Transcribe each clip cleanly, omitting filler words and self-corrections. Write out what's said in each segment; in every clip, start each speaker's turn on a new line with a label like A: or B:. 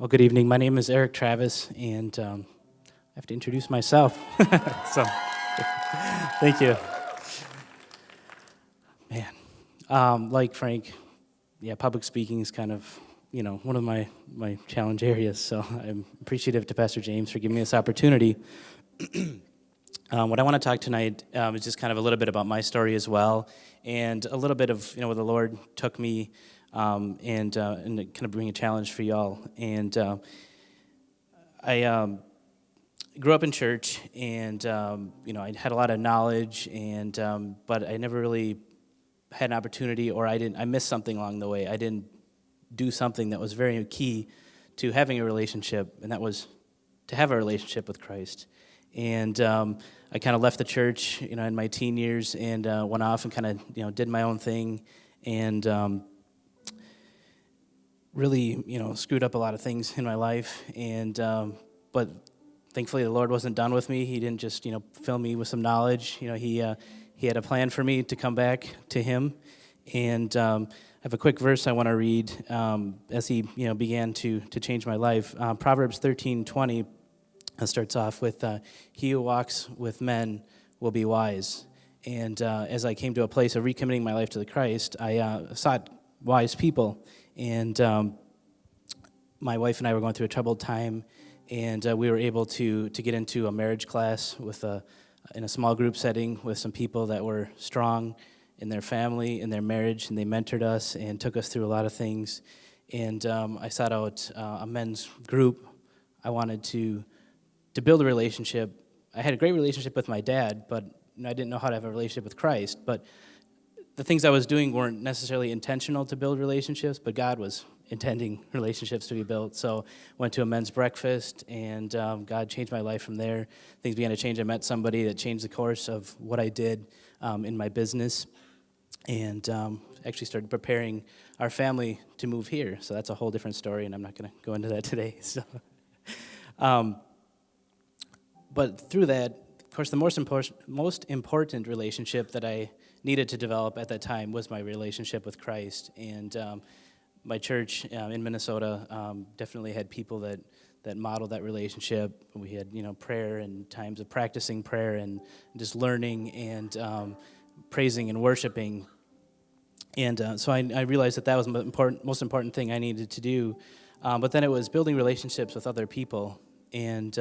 A: Well, good evening. My name is Eric Travis, and I have to introduce myself. So, thank you. Man, like Frank, yeah, public speaking is kind of, one of my challenge areas. So I'm appreciative to Pastor James for giving me this opportunity. What I want to talk tonight is just kind of a little bit about my story as well, and a little bit of where the Lord took me, and kind of bring a challenge for y'all. And I grew up in church, and I had a lot of knowledge, and but I never really had an opportunity, or I missed something along the way. I didn't do something that was very key to having a relationship, and that was to have a relationship with Christ. And I kind of left the church, in my teen years, and went off and kind of, did my own thing, and really, screwed up a lot of things in my life. And but thankfully, the Lord wasn't done with me. He didn't just, fill me with some knowledge. He had a plan for me to come back to Him. And I have a quick verse I want to read as He, began to change my life. Proverbs 13:20. Starts off with, he who walks with men will be wise. And as I came to a place of recommitting my life to the Christ, I sought wise people. And my wife and I were going through a troubled time, and we were able to get into a marriage class in a small group setting with some people that were strong in their family, in their marriage, and they mentored us and took us through a lot of things. And I sought out a men's group. I wanted to build a relationship. I had a great relationship with my dad, but I didn't know how to have a relationship with Christ. But the things I was doing weren't necessarily intentional to build relationships, but God was intending relationships to be built. So went to a men's breakfast, and God changed my life from there. Things began to change. I met somebody that changed the course of what I did in my business, and actually started preparing our family to move here. So that's a whole different story, and I'm not going to go into that today. So. But through that, of course, the most important relationship that I needed to develop at that time was my relationship with Christ. And my church in Minnesota definitely had people that modeled that relationship. We had, prayer and times of practicing prayer and just learning and praising and worshiping. And so I realized that was the most important thing I needed to do. But then it was building relationships with other people. And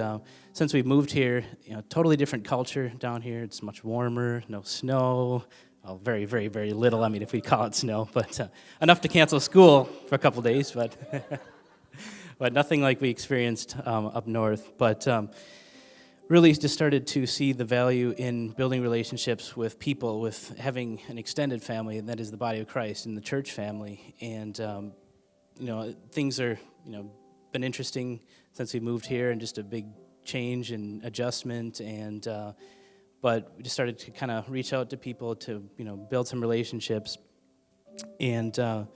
A: since we've moved here, totally different culture down here. It's much warmer, no snow, well, very, very, very little. I mean, if we call it snow, but enough to cancel school for a couple days, but but nothing like we experienced up north. But really just started to see the value in building relationships with people, with having an extended family, and that is the body of Christ and the church family. And things are been interesting since we moved here, and just a big change and adjustment, and but we just started to kind of reach out to people to build some relationships. And the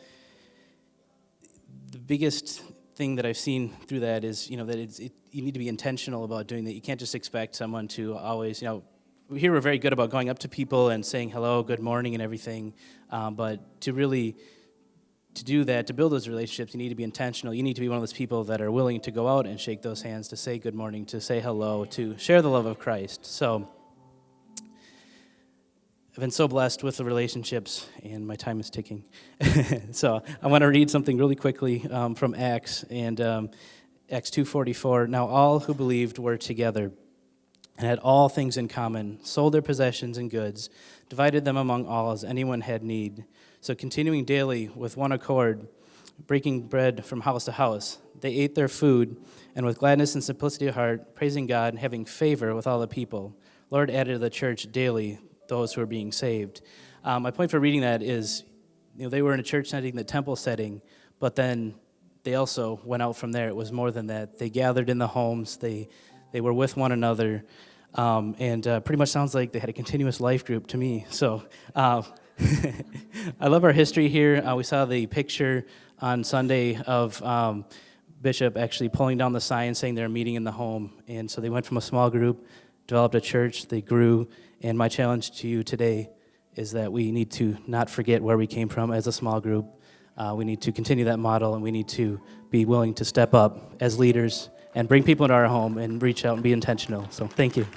A: biggest thing that I've seen through that is that you need to be intentional about doing that. You can't just expect someone to always here we're very good about going up to people and saying hello, good morning, and everything, but to do that, to build those relationships, you need to be intentional. You need to be one of those people that are willing to go out and shake those hands, to say good morning, to say hello, to share the love of Christ. So I've been so blessed with the relationships, and my time is ticking. So I want to read something really quickly from Acts, and Acts 2:44. Now all who believed were together and had all things in common, sold their possessions and goods, divided them among all as anyone had need. So continuing daily with one accord, breaking bread from house to house, they ate their food, and with gladness and simplicity of heart, praising God and having favor with all the people. Lord added to the church daily those who are being saved. My point for reading that is, they were in a church setting, the temple setting, but then they also went out from there. It was more than that. They gathered in the homes. They were with one another, and pretty much sounds like they had a continuous life group to me. So I love our history here. We saw the picture on Sunday of Bishop actually pulling down the sign saying they're meeting in the home. And so they went from a small group, developed a church, they grew. And my challenge to you today is that we need to not forget where we came from as a small group. We need to continue that model, and we need to be willing to step up as leaders and bring people into our home and reach out and be intentional. So thank you.